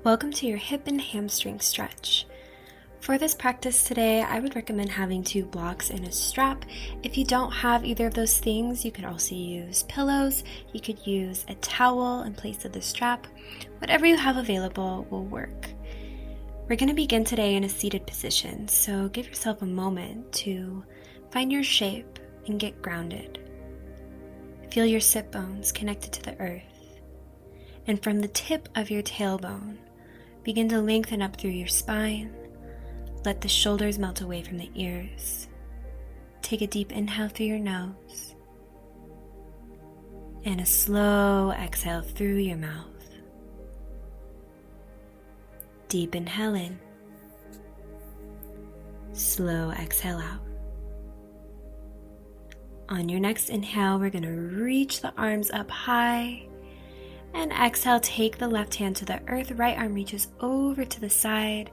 Welcome to your hip and hamstring stretch. For this practice today, I would recommend having 2 blocks and a strap. If you don't have either of those things, you could also use pillows. You could use a towel in place of the strap. Whatever you have available will work. We're going to begin today in a seated position, so give yourself a moment to find your shape and get grounded. Feel your sit bones connected to the earth. And from the tip of your tailbone, begin to lengthen up through your spine. Let the shoulders melt away from the ears. Take a deep inhale through your nose and a slow exhale through your mouth. Deep inhale in. Slow exhale out. On your next inhale, we're going to reach the arms up high. And exhale, take the left hand to the earth. Right arm reaches over to the side.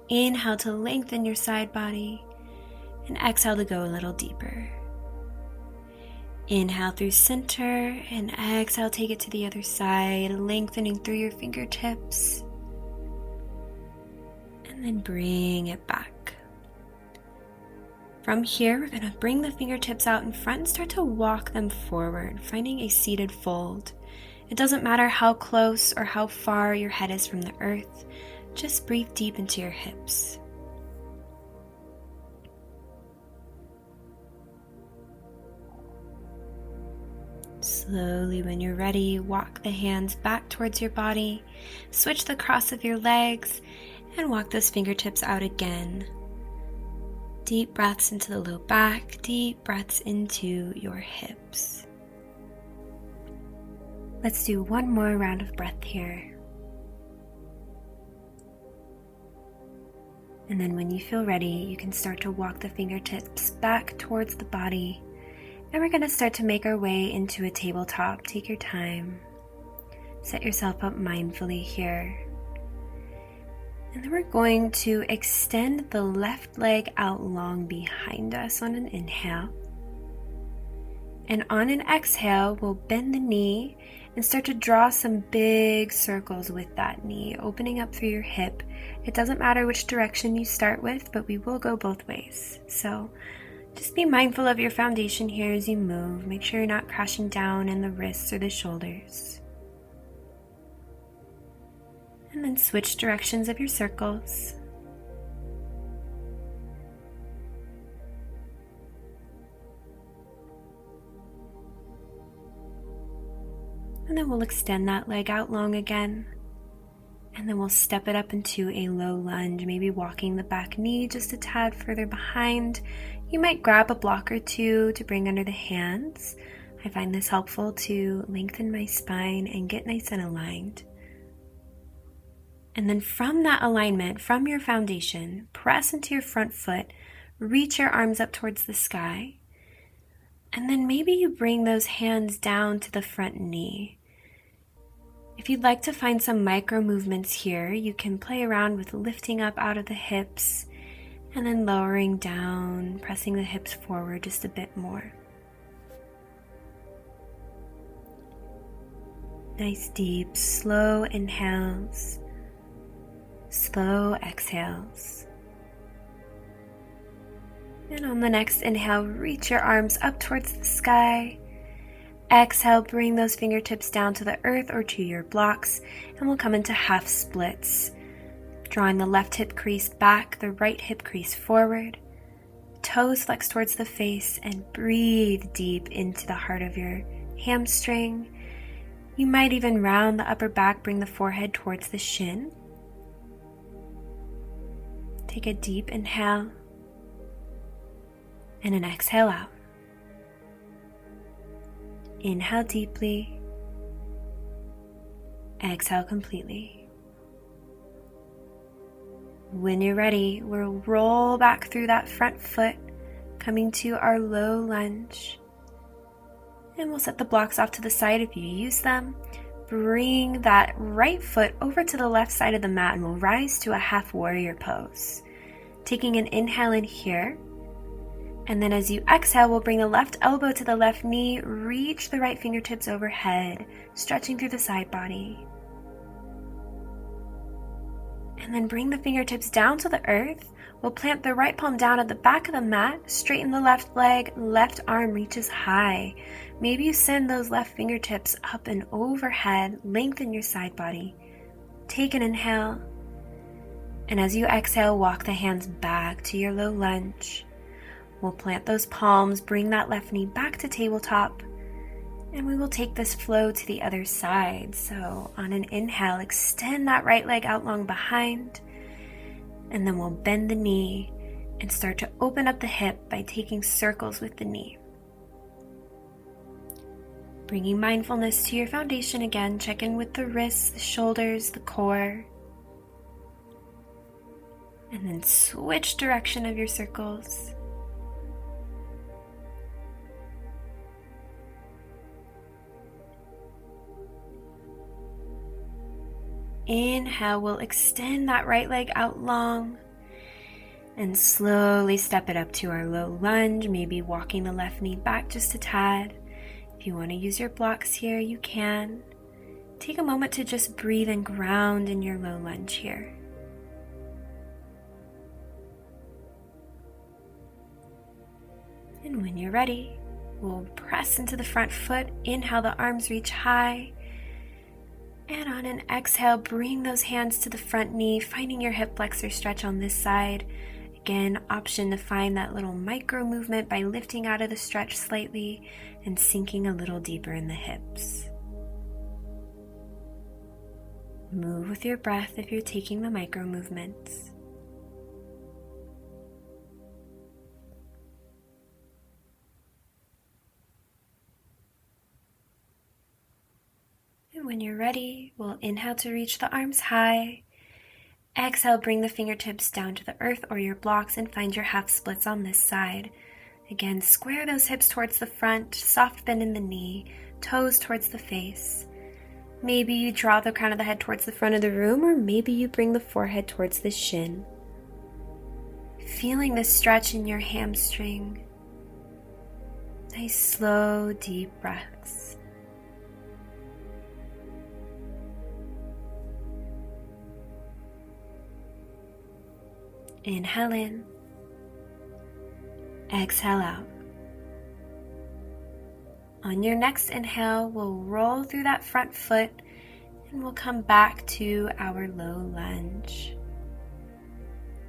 Inhale to lengthen your side body. And exhale to go a little deeper. Inhale through center. And exhale, take it to the other side, lengthening through your fingertips. And then bring it back. From here, we're going to bring the fingertips out in front and start to walk them forward, finding a seated fold. It doesn't matter how close or how far your head is from the earth. Just breathe deep into your hips. Slowly, when you're ready, walk the hands back towards your body. Switch the cross of your legs and walk those fingertips out again. Deep breaths into the low back, deep breaths into your hips. Let's do one more round of breath here. And then when you feel ready, you can start to walk the fingertips back towards the body. And we're going to start to make our way into a tabletop. Take your time. Set yourself up mindfully here. And then we're going to extend the left leg out long behind us on an inhale. And on an exhale, we'll bend the knee and start to draw some big circles with that knee, opening up through your hip. It doesn't matter which direction you start with, but we will go both ways. So just be mindful of your foundation here as you move. Make sure you're not crashing down in the wrists or the shoulders. And then switch directions of your circles. And then we'll extend that leg out long again. And then we'll step it up into a low lunge, maybe walking the back knee just a tad further behind. You might grab a block or two to bring under the hands. I find this helpful to lengthen my spine and get nice and aligned. And then from that alignment, from your foundation, press into your front foot, reach your arms up towards the sky. And then maybe you bring those hands down to the front knee. If you'd like to find some micro movements here, you can play around with lifting up out of the hips and then lowering down, pressing the hips forward just a bit more. Nice deep, slow inhales, slow exhales. And on the next inhale, reach your arms up towards the sky. Exhale, bring those fingertips down to the earth or to your blocks, and we'll come into half splits. Drawing the left hip crease back, the right hip crease forward. Toes flex towards the face and breathe deep into the heart of your hamstring. You might even round the upper back, bring the forehead towards the shin. Take a deep inhale and an exhale out. Inhale deeply, exhale completely. When you're ready, we'll roll back through that front foot, coming to our low lunge. And we'll set the blocks off to the side if you use them. Bring that right foot over to the left side of the mat and we'll rise to a half warrior pose. Taking an inhale in here. And then as you exhale, we'll bring the left elbow to the left knee, reach the right fingertips overhead, stretching through the side body. And then bring the fingertips down to the earth. We'll plant the right palm down at the back of the mat, straighten the left leg, left arm reaches high. Maybe you send those left fingertips up and overhead, lengthen your side body. Take an inhale. And as you exhale, walk the hands back to your low lunge. We'll plant those palms, bring that left knee back to tabletop. And we will take this flow to the other side. So on an inhale, extend that right leg out long behind. And then we'll bend the knee and start to open up the hip by taking circles with the knee. Bringing mindfulness to your foundation again, check in with the wrists, the shoulders, the core. And then switch direction of your circles. Inhale, we'll extend that right leg out long and slowly step it up to our low lunge, maybe walking the left knee back just a tad. If you want to use your blocks here, you can. Take a moment to just breathe and ground in your low lunge here. And when you're ready, we'll press into the front foot. Inhale, the arms reach high. And on an exhale, bring those hands to the front knee, finding your hip flexor stretch on this side. Again, option to find that little micro movement by lifting out of the stretch slightly and sinking a little deeper in the hips. Move with your breath if you're taking the micro movements. And when you're ready, we'll inhale to reach the arms high. Exhale, bring the fingertips down to the earth or your blocks and find your half splits on this side. Again, square those hips towards the front, soft bend in the knee, toes towards the face. Maybe you draw the crown of the head towards the front of the room, or maybe you bring the forehead towards the shin. Feeling the stretch in your hamstring. Nice, slow, deep breaths. Inhale in. Exhale out. On your next inhale, we'll roll through that front foot and we'll come back to our low lunge.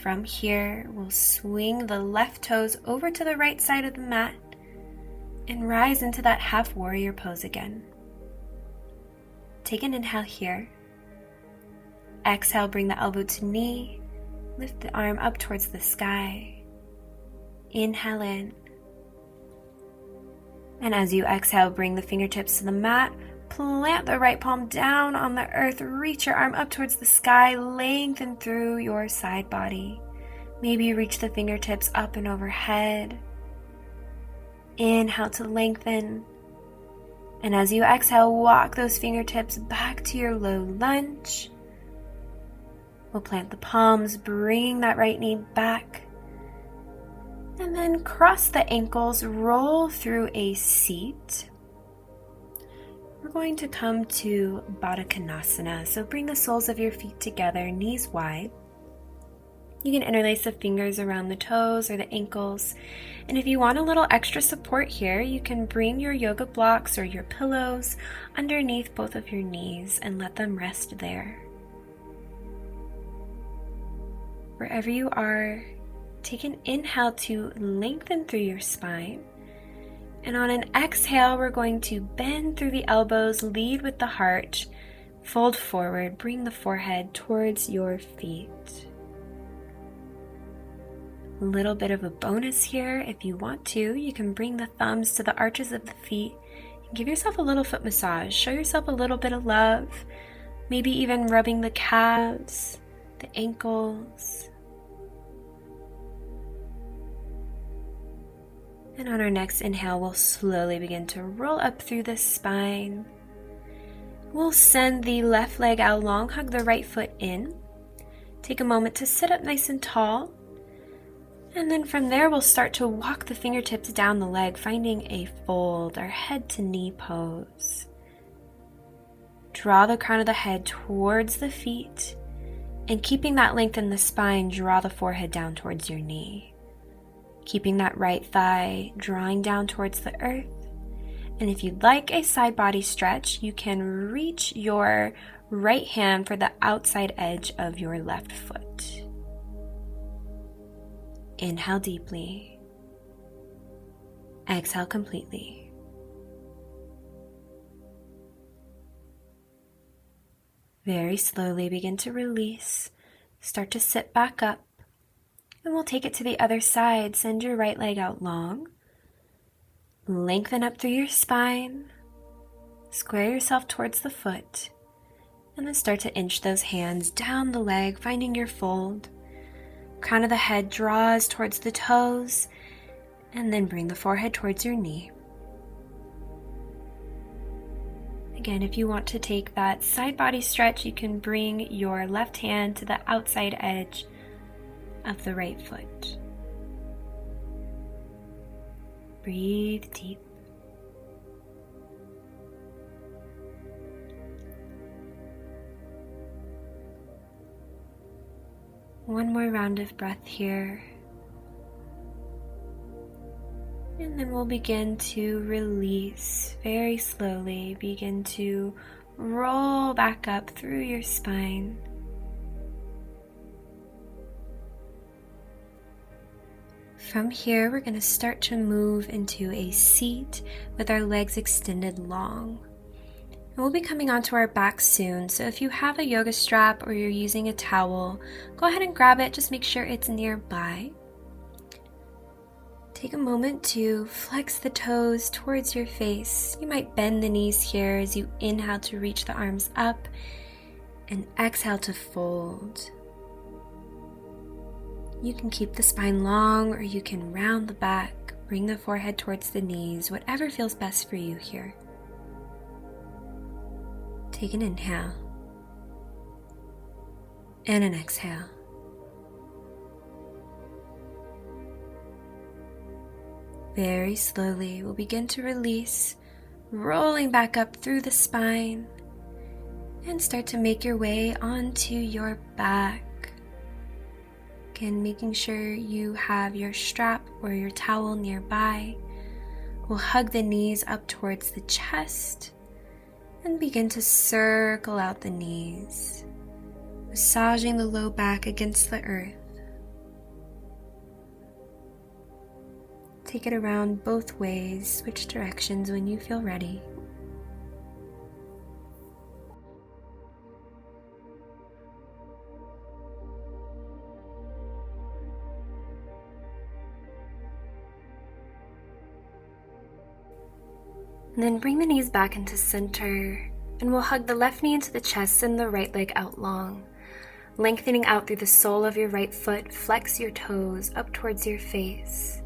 From here, we'll swing the left toes over to the right side of the mat and rise into that half warrior pose again. Take an inhale here. Exhale, bring the elbow to knee. Lift the arm up towards the sky. Inhale in. And as you exhale, bring the fingertips to the mat. Plant the right palm down on the earth. Reach your arm up towards the sky. Lengthen through your side body. Maybe you reach the fingertips up and overhead. Inhale to lengthen. And as you exhale, walk those fingertips back to your low lunge. We'll plant the palms, bring that right knee back. And then cross the ankles, roll through a seat. We're going to come to Baddha Konasana. So bring the soles of your feet together, knees wide. You can interlace the fingers around the toes or the ankles. And if you want a little extra support here, you can bring your yoga blocks or your pillows underneath both of your knees and let them rest there. Wherever you are, take an inhale to lengthen through your spine. And on an exhale, we're going to bend through the elbows, lead with the heart, fold forward, bring the forehead towards your feet. A little bit of a bonus here. If you want to, you can bring the thumbs to the arches of the feet and give yourself a little foot massage. Show yourself a little bit of love, maybe even rubbing the calves, the ankles. And on our next inhale, we'll slowly begin to roll up through the spine. We'll send the left leg out long, hug the right foot in. Take a moment to sit up nice and tall. And then from there, we'll start to walk the fingertips down the leg, finding a fold or head to knee pose. Draw the crown of the head towards the feet. And keeping that length in the spine, draw the forehead down towards your knee. Keeping that right thigh drawing down towards the earth. And if you'd like a side body stretch, you can reach your right hand for the outside edge of your left foot. Inhale deeply. Exhale completely. Very slowly begin to release. Start to sit back up. And we'll take it to the other side. Send your right leg out long. Lengthen up through your spine. Square yourself towards the foot. And then start to inch those hands down the leg, finding your fold. Crown of the head draws towards the toes. And then bring the forehead towards your knee. Again, if you want to take that side body stretch, you can bring your left hand to the outside edge of the right foot. Breathe deep. One more round of breath here. And then we'll begin to release very slowly. Begin to roll back up through your spine. From here, we're going to start to move into a seat with our legs extended long. And we'll be coming onto our back soon, so if you have a yoga strap or you're using a towel, go ahead and grab it. Just make sure it's nearby. Take a moment to flex the toes towards your face. You might bend the knees here as you inhale to reach the arms up and exhale to fold. You can keep the spine long or you can round the back, bring the forehead towards the knees, whatever feels best for you here. Take an inhale and an exhale. Very slowly, we'll begin to release, rolling back up through the spine, and start to make your way onto your back. Again, making sure you have your strap or your towel nearby. We'll hug the knees up towards the chest and begin to circle out the knees, massaging the low back against the earth. Take it around both ways, switch directions when you feel ready. And then bring the knees back into center, and we'll hug the left knee into the chest and the right leg out long. Lengthening out through the sole of your right foot, flex your toes up towards your face.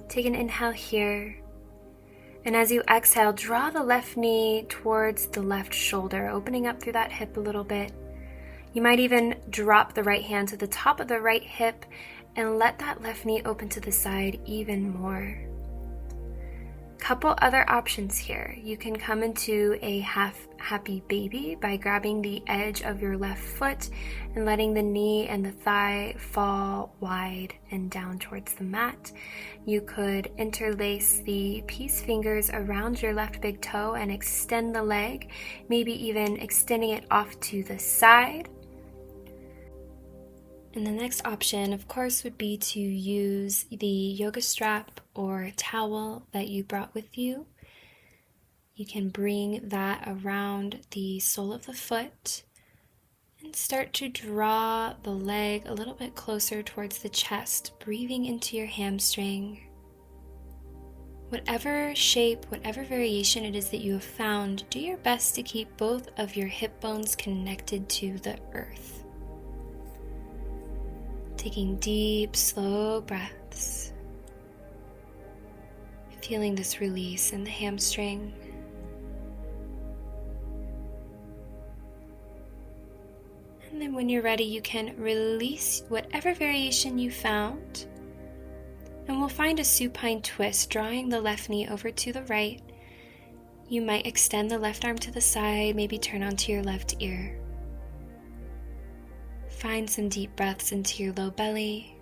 Take an inhale here, and as you exhale, draw the left knee towards the left shoulder, opening up through that hip a little bit. You might even drop the right hand to the top of the right hip and let that left knee open to the side even more. Couple other options here. You can come into a half happy baby by grabbing the edge of your left foot and letting the knee and the thigh fall wide and down towards the mat. You could interlace the peace fingers around your left big toe and extend the leg, maybe even extending it off to the side. And the next option, of course, would be to use the yoga strap or towel that you brought with you. You can bring that around the sole of the foot and start to draw the leg a little bit closer towards the chest, breathing into your hamstring. Whatever shape, whatever variation it is that you have found, do your best to keep both of your hip bones connected to the earth. Taking deep, slow breaths. Feeling this release in the hamstring. And then when you're ready, you can release whatever variation you found. And we'll find a supine twist, drawing the left knee over to the right. You might extend the left arm to the side, maybe turn onto your left ear. Find some deep breaths into your low belly.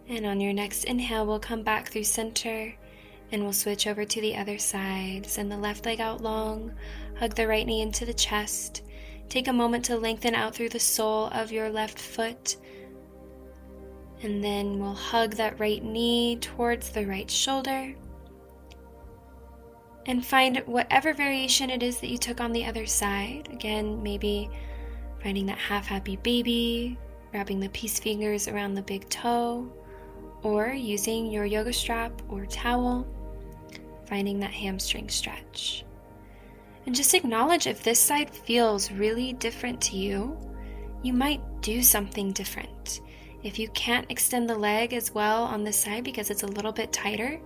And on your next inhale, we'll come back through center and we'll switch over to the other side. Send the left leg out long, hug the right knee into the chest. Take a moment to lengthen out through the sole of your left foot. And then we'll hug that right knee towards the right shoulder. And find whatever variation it is that you took on the other side. Again, maybe finding that half happy baby, wrapping the peace fingers around the big toe, or using your yoga strap or towel, finding that hamstring stretch. And just acknowledge if this side feels really different to you, you might do something different. If you can't extend the leg as well on this side because it's a little bit tighter,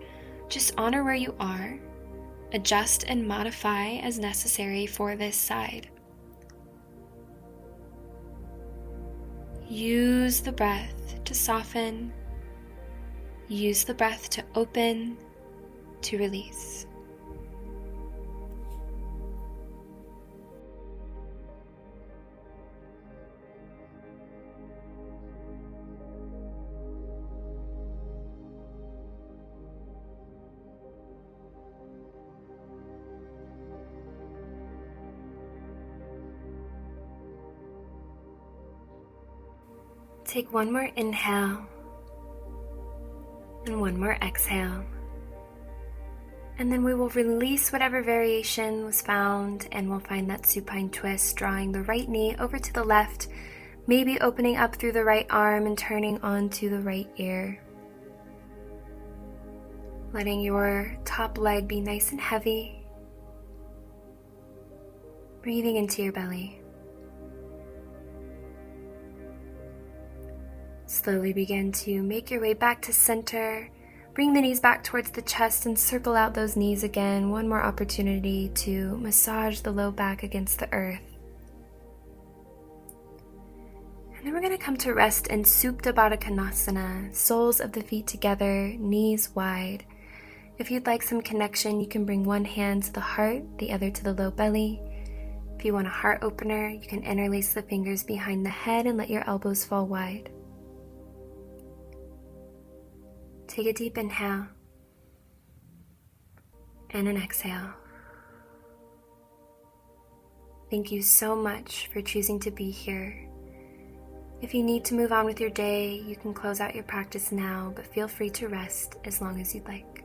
just honor where you are, adjust and modify as necessary for this side. Use the breath to soften. Use the breath to open, to release. Take one more inhale and one more exhale. And then we will release whatever variation was found and we'll find that supine twist, drawing the right knee over to the left, maybe opening up through the right arm and turning onto the right ear. Letting your top leg be nice and heavy. Breathing into your belly. Slowly begin to make your way back to center. Bring the knees back towards the chest and circle out those knees again. One more opportunity to massage the low back against the earth. And then we're going to come to rest in Supta Baddha Konasana, soles of the feet together, knees wide. If you'd like some connection, you can bring one hand to the heart, the other to the low belly. If you want a heart opener, you can interlace the fingers behind the head and let your elbows fall wide. Take a deep inhale and an exhale. Thank you so much for choosing to be here. If you need to move on with your day, you can close out your practice now, but feel free to rest as long as you'd like.